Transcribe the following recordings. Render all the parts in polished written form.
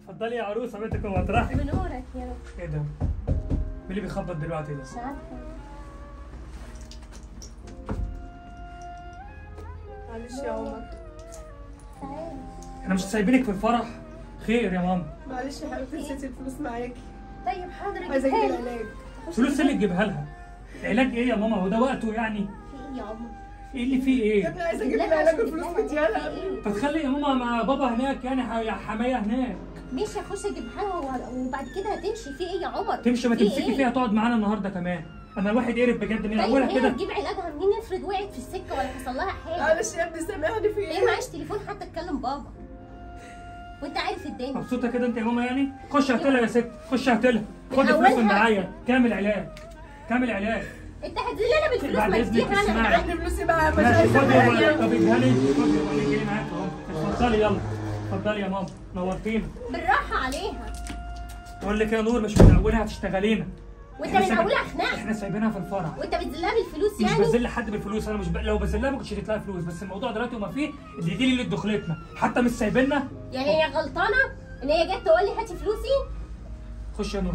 اتفضلي يا عروسه بيتك ومطرحك. بنورك يا رب. ايه ده؟ مين اللي بيخبط دلوقتي ده؟ مش عارفه. معلش يا عمر. احنا مش سايبينك في الفرح. خير يا ماما. معلش يا حبيبتي نسيت الفلوس معاكي. طيب حاضر عايزه اجيب اجيبها العلاج. فلوس اللي تجيبها لها. العلاج ايه يا ماما؟ هو ده وقته يعني؟ في ايه يا عمر؟ ايه اللي فيه يا ايه؟ ابني عايزه اجيب العلاج والفلوس مديها لها. فتخلي يا ماما مع بابا هناك يعني حمايه هناك. ماشي اخش اجيبها لها وبعد كده هتمشي. في ايه يا عمر؟ تمشي ما في تمسكي إيه؟ فيها تقعد معانا النهارده كمان. انا الواحد قرف بجد من طيب اولها هي كده. هتجيب علاجها منين؟ افرض وقعت في السكه ولا حصل لها حاجه. معلش يا ابني سامحني في هي ايه؟ معاش تليفون حتى تكلم بابا وانت عارف الدنيا. مبسوطه كده انت يا ماما يعني؟ خش هاتلها يا ست، خش هاتلها. خد من الفلوس من أولها؟ معايا. كامل علاج. كامل علاج. انت هتدلي انا بالفلوس بعد ما إذنك اديها انا. اسمعي. ادي فلوسي بقى مش ماشي عايزه خدي يا حاجة. ماما. طب اديها لي. خدي يا ماما جاي معاك اهو. اتفضلي يلا. اتفضلي يا ماما. نورتينا. بالراحه عليها. بقول لك يا نور مش من اولها هتشتغلينا. وانت إحنا من سايبين- اولها خناق. احنا سايبينها في الفرح. وانت بتذلها بالفلوس مش يعني. بذل حد بالفلوس. انا مش لو بذلها ما كنتش اديت لها فلوس. بس الموضوع دلوقتي وما فيه دي اللي دخلتنا حتى مش سايبيننا. يعني هي غلطانه ان هي جت تقول لي هاتي فلوسي. خش يا نور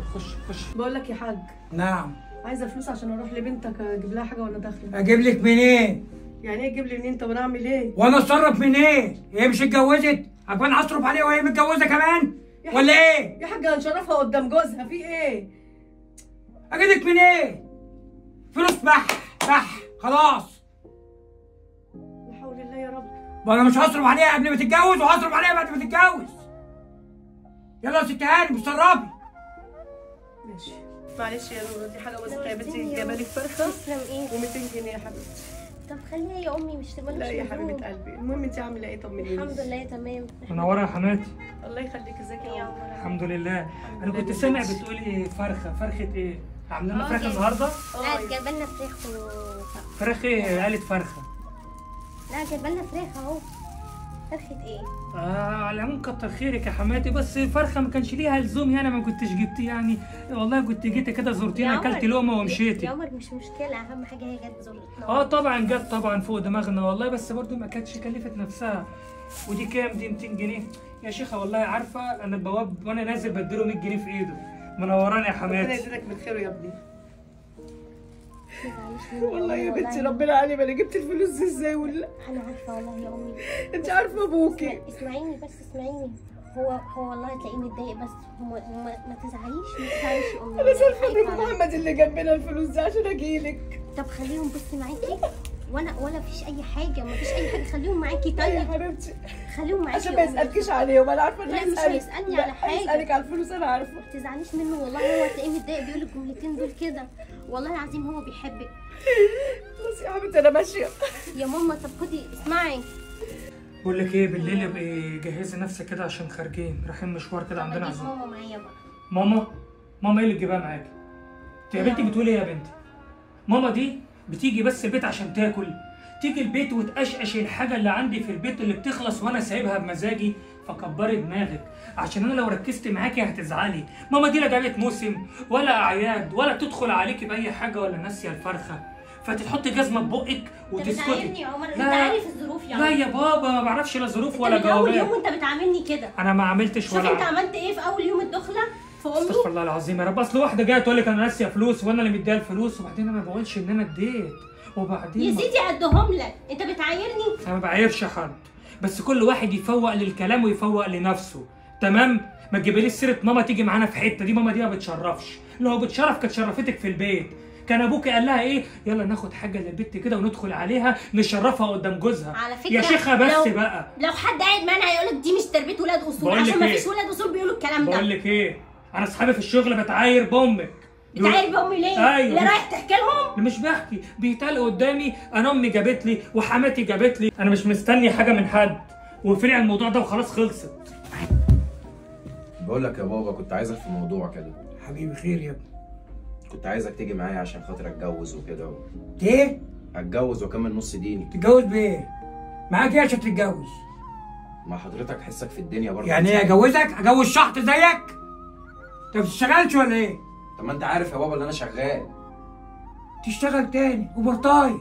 خش. بقول لك يا حاج نعم. عايزه فلوس عشان اروح لبنتك اجيب لها حاجه وانا داخله. اجيب لك منين؟ يعني ايه تجيب لي منين؟ طب انا اعمل ايه؟ وانا اتصرف منين؟ هي مش اتجوزت؟ اكون هصرف عليها وهي متجوزه كمان؟ يا حاج- ولا ايه؟ يا حاجه هنشرفها قدام جوزها في ايه؟ اجيب لك منين؟ فلوس بح خلاص. لا حول الله يا رب. وانا مش هصرف عليها قبل ما تتجوز وهصرف عليها بعد ما تتجوز. يلا يا ست هاني بتصرفي. ماشي معلش يا نور دي حاجه بسيطه يا بنتي. جايبه لك فرخه تسلم ايه؟ و200 جنيه يا حبيبتي. طب خليها يا امي مش تبقى لا يا حبيبه قلبي. المهم انت عامله ايه؟ طمنيني. الحمد لله تمام. منوره يا حماتي. الله يخليك. ازيك يا عمر؟ الحمد لله. انا كنت سامع بتقولي فرخه ايه؟ عامله لنا فراخ النهارده؟ لا جايبه لنا فراخ فراخ ايه؟ قالت فرخه. لا جايبه لنا فراخ اهو. فرخه ايه؟ على العموم كتر خيرك يا حماتي. بس فرخه ما كانش ليها لزوم يعني. ما كنتش جبتي يعني. والله كنت جيتي كده زرتينا اكلتي لقمه ومشيتي. يا عمر مش مشكله. اهم حاجه هي جت زرتنا. طبعا جت طبعا فوق دماغنا والله. بس برضو ما كانتش كلفت نفسها. ودي كام دي؟ 200 جنيه يا شيخه. والله عارفه انا البواب وانا نازل بديله 100 جنيه في ايده. منوراني يا ربنا حماتي. يزيدك بالخير يا ابني. ما تزعليش مني والله يا بنتي والله. ربنا عليم انا جبت الفلوس دي ازاي ولا. انا عارفه والله يا امي. انت عارفه ابوكي. اسمعيني بس اسمعيني. هو والله هتلاقيه متضايق بس ما تزعليش يا امي. انا سالفه ابن محمد اللي جاب لنا الفلوس دي عشان اجيلك. طب خليهم بصي معاكي. ولا فيش اي حاجه. ما فيش اي حاجه. خليهم معاكي. لا يا طيب حبيبتي خليهم معاكي عشان ما يسالكيش عليهم. انا عارفه انه لا، مش هيسألني على حاجة. هيسالك على الفلوس انا عارفه. ما تزعليش منه والله. هو هتلاقيه متضايق بيقول الجملتين دول كده. والله العظيم هو بيحبك بس يا حبيبتي انا ماشيه. يا ماما. طب خدي اسمعي. بقول لك ايه، بالليل ابقي جهزي نفسك كده عشان خارجين رايحين مشوار كده عندنا اجيب عزومه. ماما معايا بقى. ماما ايه اللي تجيبها معاكي؟ انت يا بنتي بتقولي ايه يا بنتي؟ ماما دي بتيجي بس البيت عشان تاكل. تيجي البيت وتقشقش الحاجه اللي عندي في البيت اللي بتخلص وانا سايبها بمزاجي. فكبري دماغك عشان انا لو ركزت معاكي هتزعلي. ماما دي لا جابت موسم ولا اعياد ولا تدخل عليكي باي حاجه ولا ناسيه الفرخه. فتحطي جزمه ببقك انت وتسكتي. بتعاملني يا عمر. انت لا. عارف الظروف يا عمر. لا يا بابا ما بعرفش لا ظروف ولا انت من اول يوم جوابات. وانت بتعاملني كده. انا ما عملتش شوف ولا انت عملت ايه في اول يوم الدخله في امي. استغفر الله العظيم يا رب. اصل واحده جايه تقول لك انا ناسيه فلوس وانا اللي مديها الفلوس. وبعدين انا ما بقولش ان انا اديت. وبعدين يا سيدي ادهم لك. انت بتعايرني. انا ما بعايرش حد. بس كل واحد يفوق للكلام ويفوق لنفسه. تمام. ما تجيبليش سيره ماما تيجي معانا في حته. دي ماما دي ما بتشرفش. لو بتشرف كانت شرفتك في البيت. كان ابوك قال لها ايه؟ يلا ناخد حاجه للبت كده وندخل عليها نشرفها قدام جوزها. على فكره يا شيخه بس لو بقى. لو حد قاعد معانا هيقول لك دي مش تربيه ولاد اصول. بقول لك عشان ما ايه؟ فيش ولاد اصول بيقولوا الكلام ده. بقول لك ايه؟ انا اصحابي في الشغل بتعاير بامك. بتعاير بامي ليه؟ أيوة. اللي رايح تحكي لهم؟ مش بحكي، بيتقال قدامي. انا امي جابت لي وحماتي جابت لي. انا مش مستني حاجه من حد. وفرع الموضوع ده وخلاص خلصت. بقول لك يا بابا كنت عايزك في موضوع كده. حبيبي خير يا ابني. كنت عايزك تيجي معايا عشان خاطر اتجوز وكده ايه؟ اتجوز واكمل نص ديني. تتجوز بايه؟ معاك ايه عشان تتجوز؟ مع حضرتك حسك في الدنيا برضه. يعني ايه اجوزك؟ اجوز شحط زيك؟ انت ما بتشتغلش ولا ايه؟ طب ما انت عارف يا بابا ان انا شغال. تشتغل تاني وبرطاي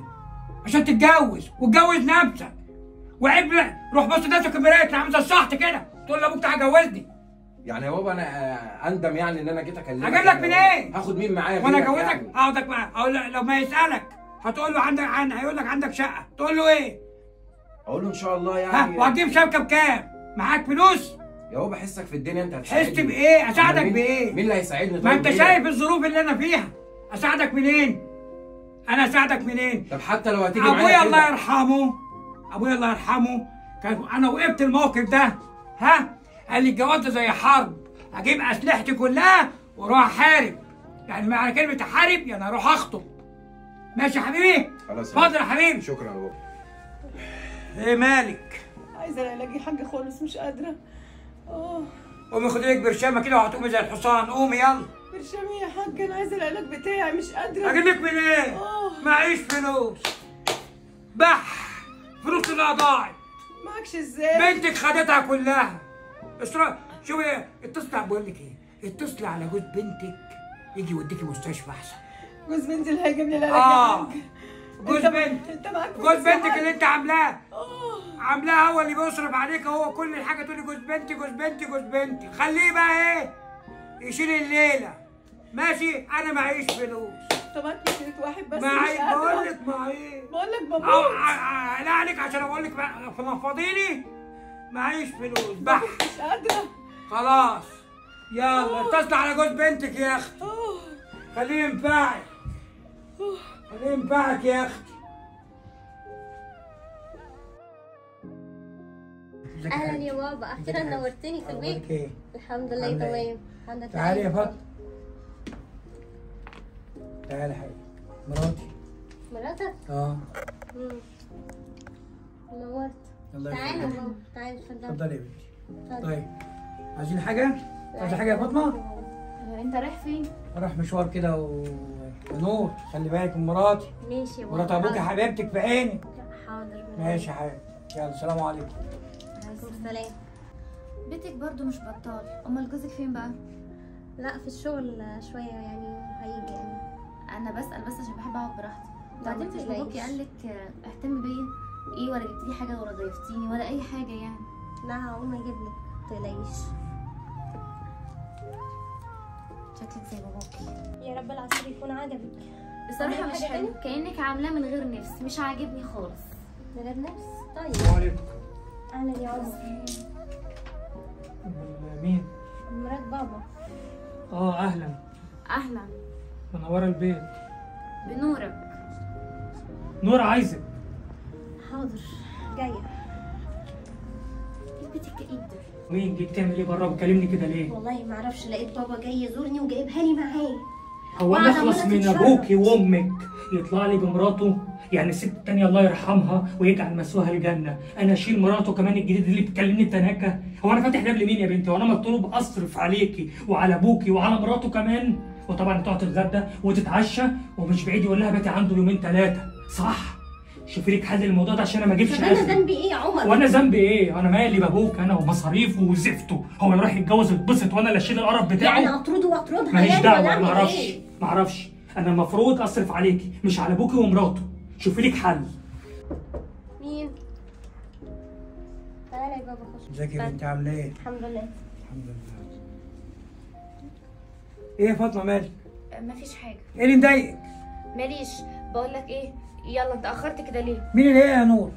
عشان تتجوز وتجوز نفسك. وعيب روح بص نفسك في المرايه عامل زي الشحط كده تقول لابوك تعالى جوزني. يعني يا بابا انا اندم يعني ان انا جيت اكلمك. اجيب لك منين؟ هاخد مين معايا؟ وانا غيرك اجوزك يعني؟ اقعدك معاه، اقول لو ما يسالك هتقول له هيقول لك عندك شقه، تقول له ايه؟ اقول له ان شاء الله ها يعني. وهتجيب شبكه بكام؟ معاك فلوس؟ يا بابا حسك في الدنيا انت هتساعدني. حست بايه؟ اساعدك مين بايه؟ اللي هيساعدني؟ ما انت طيب شايف الظروف اللي انا فيها، اساعدك منين؟ انا اساعدك منين؟ طب حتى لو هتيجي معايا ابويا الله كده. يرحمه، ابويا الله يرحمه كان انا وقفت الموقف ده، ها؟ قال لي الجواز ده زي حرب، اجيب اسلحتي كلها واروح احارب، يعني معنى كلمه احارب يعني اروح اخطب. ماشي يا حبيبي؟ خلاص اتفضل يا حبيبي. شكرا يا بابا. ايه مالك؟ عايزه الاقي حاجه خالص، مش قادره. قومي خدي لك برشامه كده وهتقومي زي الحصان، قومي يلا. برشامي يا حاجه، انا عايزه العلاج بتاعي، مش قادره. اجيب لك منين؟ معيش فلوس. بح فلوس اللي ضاعت. معكش ازاي؟ بنتك خدتها كلها. شوفي اتصلي، بقول لك ايه؟ اتصلي على جوز بنتك يجي يوديكي مستشفى احسن. جوز بنتي اللي هيجيب لي العلاج يا حاج. جوز بنتك. انت معاك جوز بنتك اللي انت عاملاه هو اللي بيصرف عليك، هو كل الحاجه تقولي جوز بنتي جوز بنتي جوز بنتي. خليه بقى ايه؟ يشيل الليله. ماشي؟ انا معيش فلوس. انت معاك شريط واحد بس، معي مش قادره. بقول لك معيش. بقول لك بموت. لا عليك عشان اقول لك فاضيني. معيش فلوس. بح مش قادره. خلاص يلا اتصل على جوز بنتك يا اختي. خليه ينفعك. خليه ينفعك يا اختي. اهلا يا بابا، اخيرا نورتني في البيت. ايه؟ الحمد لله تمام. الحمد لله. تعالي يا فاطمه. تعالي يا حبيبي. مراتي. مراتك؟ نورت. الله تعالي يا يخليك. بابا، تعالي اتفضلي. اتفضلي يا بنتي. طيب عايزين حاجه؟ عايزين حاجه يا فاطمه؟ انت رايح فين؟ راح مشوار كده ونور، خلي بالك من مراتي. ماشي يا بابا. مرات ابوك يا حبيبتك في عينك. حاضر. ماشي يا حبيبي. يلا السلام عليكم. عليكم السلام. بيتك برضو مش بطال، امال جوزك فين بقى؟ لا في الشغل شويه يعني، هيجي يعني. انا بسال بس عشان بحب اقعد براحتي. لا، بعدين ما مش تقلقيش. باباكي قالك اهتم بيا ايه، ولا جبت لي حاجه ولا ضيفتيني ولا اي حاجه يعني؟ لا هقوم اجيب لك، متقلقيش. شكلك زي باباكي. يا رب العصير يكون عجبك. بصراحه عندك مش حاجة حلو، كانك عاملاه من غير نفس، مش عاجبني خالص. من غير نفس؟ طيب. السلام عليكم. اهلا يا عمر. مين؟ مرات بابا. اهلا. اهلا. منوره البيت. بنورك. نور عايزك. حاضر جايه. ايه بيتك كئيب ده؟ مين دي بتعمل ايه بره وكلمني كده ليه؟ والله ما اعرفش، لقيت بابا جاي يزورني وجايبها لي معاه. هو انا وقاعدة اخلص عمالة من تتشرب. ابوكي وامك يطلع لي بمراته؟ يعني الست التانية الله يرحمها ويجعل مسواها الجنة، انا اشيل مراته كمان الجديد اللي بتكلمني تناكة؟ هو انا فاتح باب لمين يا بنتي؟ وانا مطلوب اصرف عليكي وعلى ابوكي وعلى مراته كمان؟ وطبعا تقعد تتغدى وتتعشى ومش بعيد يقول لها باتي عنده يومين ثلاثة، صح؟ شوفي لك حل للموضوع ده عشان انا ما اجيبش طب انا آخري. ذنبي ايه يا عمر؟ وانا ذنبي ايه؟ انا مالي بابوك انا ومصاريفه وزفته، هو اللي راح يتجوز ويتبسط وانا اللي اشيل القرف بتاعه؟ يعني اطرده واطردها ماليش يعني دعوه، ولا ما اعمل اعرفش ايه؟ ما اعرفش، انا المفروض اصرف عليكي مش على ابوكي ومراته، شوفي لك حل. مين؟ تعالى يا بابا خش. ازيك يا بنتي عامله ايه؟ الحمد لله. الحمد لله. ايه يا فاطمه مالك؟ مفيش حاجه. ايه اللي مضايقك؟ ماليش. بقول لك ايه، يلا انت اخرت كده ليه؟ مين اللي ايه يا نور؟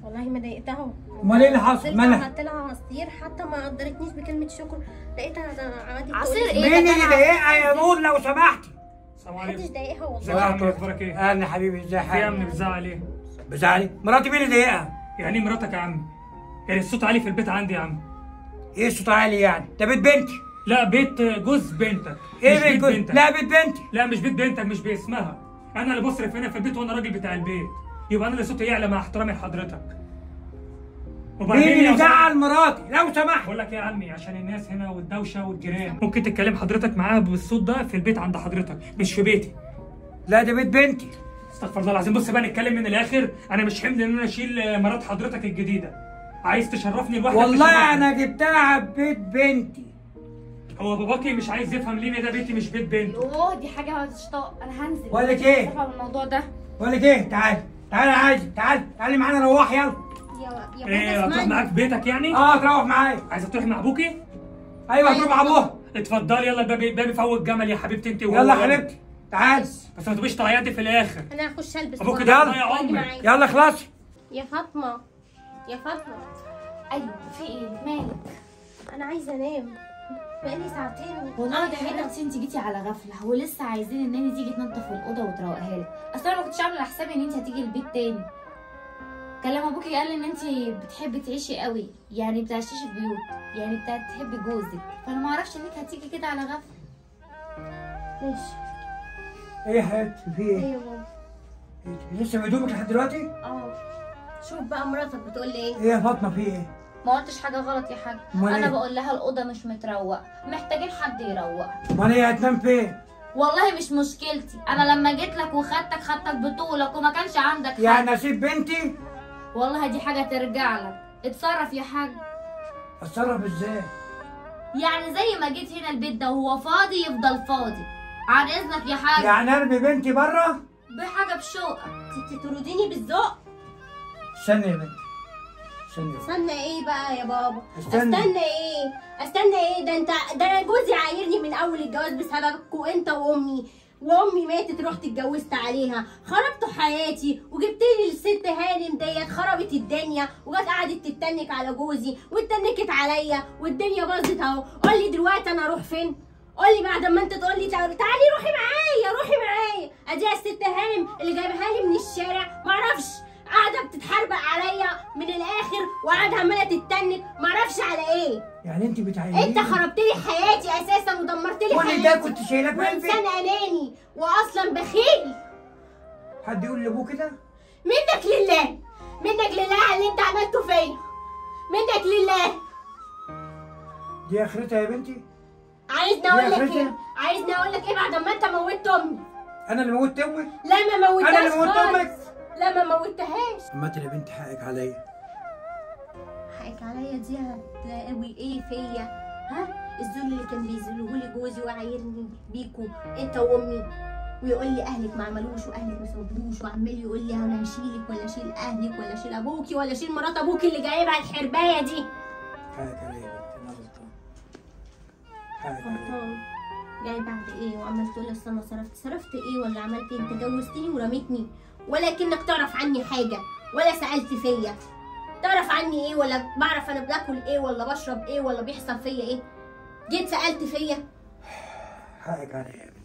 والله ما ضايقتها. امال ايه اللي حصل؟ نزلت مالها؟ وعملت لها عصير، حتى ما قدرتنيش بكلمه شكر، لقيتها قعدت عصير تقول لي إيه؟ مين اللي ضايقها يا نور لو سمحتي؟ السلام محدش عليكم. ضايقها والله. ازيك يا عم اخبارك ايه؟ اهلا يا حبيبي، ازي في يا حالك؟ عم بتزعل ايه؟ بزعلي؟ مراتي مين اللي ضايقها؟ يعني ايه مراتك يا عم؟ يعني الصوت عالي في البيت عندي يا عم. ايه الصوت عالي يعني؟ ده بيت بنتي. لا بيت جوز بنتك. ايه مش بيت بنتك؟ لا بيت بنتي. لا مش بيت بنتك، مش باسمها. انا اللي بصرف هنا في البيت وانا راجل بتاع البيت، يبقى انا اللي صوتي يعلى مع احترامي لحضرتك. مين اللي زعل مراتي لو سمحت؟ بقول لك ايه يا عمي، عشان الناس هنا والدوشه والجيران، ممكن تتكلم حضرتك معاها بالصوت ده في البيت عند حضرتك مش في بيتي. لا ده بيت بنتي. استغفر الله العظيم. بص بقى نتكلم من الاخر، انا مش حمل ان انا اشيل مرات حضرتك الجديده. عايز تشرفني لوحدك؟ والله تشرفني. انا جبتها ببيت بنتي. هو باباكي مش عايز يفهم ليه إن ده بيتي مش بيت بنتي. يوه دي حاجه هتشطاق، انا هنزل. بقول لك ايه؟ على الموضوع ده. بقول لك ايه؟ تعالي تعالي عادي، تعالي معانا روح يلا. يا ايه بابا هتروح اسمعني. معاك بيتك يعني؟ تروح معايا. عايزه تروح مع ابوكي؟ ايوه تروح مع ابوها. اتفضلي يلا، الباب فوق الجمل يا حبيبتي انت وهو. يلا يا حبيبتي تعال. بس ما تبقيش تعيطي في الاخر. انا هخش البس ابوك وأجي ده يلا. ضيع عمرك. معاك. يلا خلاص. يا فاطمه يا فاطمه، ايوه في ايه مالك؟ انا عايزه انام بقالي ساعتين. والله يا حبيبتي انت جيتي على غفله، ولسه عايزين ان انا تيجي تنضف الاوضه وتروقها لك. اصل انا ما كنتش عامله حسابي ان انت هتيجي البيت تاني. كلام ابوكي قال ان انت بتحبي تعيشي قوي، يعني بتعيشي في بيوت، يعني بتحبي جوزك، فانا ما اعرفش انك هتيجي كده على غفله. ماشي. ايه يا حبيبتي في ايه ايه؟ يا بابا؟ لسه بهدومك لحد دلوقتي؟ اه. شوف بقى مراتك بتقول لي ايه؟ ايه يا فاطمه في ايه؟ ما قلتش حاجه غلط يا حاج، أمال انا إيه؟ بقول لها الاوضه مش متروقه، محتاجين حد يروقها. امال هي هتنام فين؟ والله مش مشكلتي، انا لما جيت لك وخدتك بطولك وما كانش عندك حد. يعني اسيب بنتي؟ والله دي حاجه ترجع لك، اتصرف يا حاج. اتصرف ازاي؟ يعني زي ما جيت هنا البيت ده وهو فاضي يفضل فاضي، عن اذنك يا حاج. يعني ارمي بنتي بره؟ بحاجه بشوقك. انت تطرديني بالذوق؟ استني يا بنتي استني. استنى ايه بقى يا بابا؟ استنى. استنى ايه؟ ده انا جوزي عايرني من اول الجواز بسببك، وانت وامي ماتت، رحت اتجوزت عليها، خربتوا حياتي، وجبت لي الست هانم ديت خربت الدنيا، وجت قعدت تتنك على جوزي واتنكت عليا، والدنيا باظت اهو. قول لي دلوقتي انا اروح فين؟ قول لي بعد ما انت تقول لي تعالي روحي معايا، ادي الست هانم اللي جايبها لي من الشارع، معرفش قاعده بتتحربق عليا من الاخر، وقاعده عماله تتنك، معرفش على ايه. يعني انت بتعيني؟ انت خربت لي حياتي اساسا ودمرت لي حياتي. كل ده كنت شايلاه في قلبي؟ وانسان اناني واصلا بخيل. حد يقول لابوه كده؟ منك لله على اللي انت عملته فيا، منك لله. دي اخرتها يا بنتي؟ عايزني اقول لك ايه بعد ما انت موتت امي؟ انا اللي موتت امك؟ لا ما موتهاش. انا اللي موتت امك؟ لا ما موتهاش. عملت يا بنتي حقك عليا. حقك عليا دي هتلاقي ايه فيا؟ ها؟ الذل اللي كان بيذلوه لي جوزي وعايرني بيكوا انت وامي، ويقول لي اهلك ما عملوش واهلك ما سوتوش، وعمال يقول لي انا اشيلك ولا اشيل اهلك ولا اشيل ابوكي ولا اشيل مرات ابوكي اللي جايبها الحربايه دي. حقك عليا يا بنتي، انا غلطان. حقك عليا. غلطان؟ جاي بعد ايه وعمال تقول لي اصل انا صرفت ايه ولا عملت ايه؟ انت جوزتني ورميتني، ولكنك تعرف عني حاجه ولا سالت فيا؟ تعرف عني ايه ولا بعرف انا باكل ايه ولا بشرب ايه ولا بيحصل فيا ايه؟ جيت سالت فيا؟ حقك عليا يا بنتي.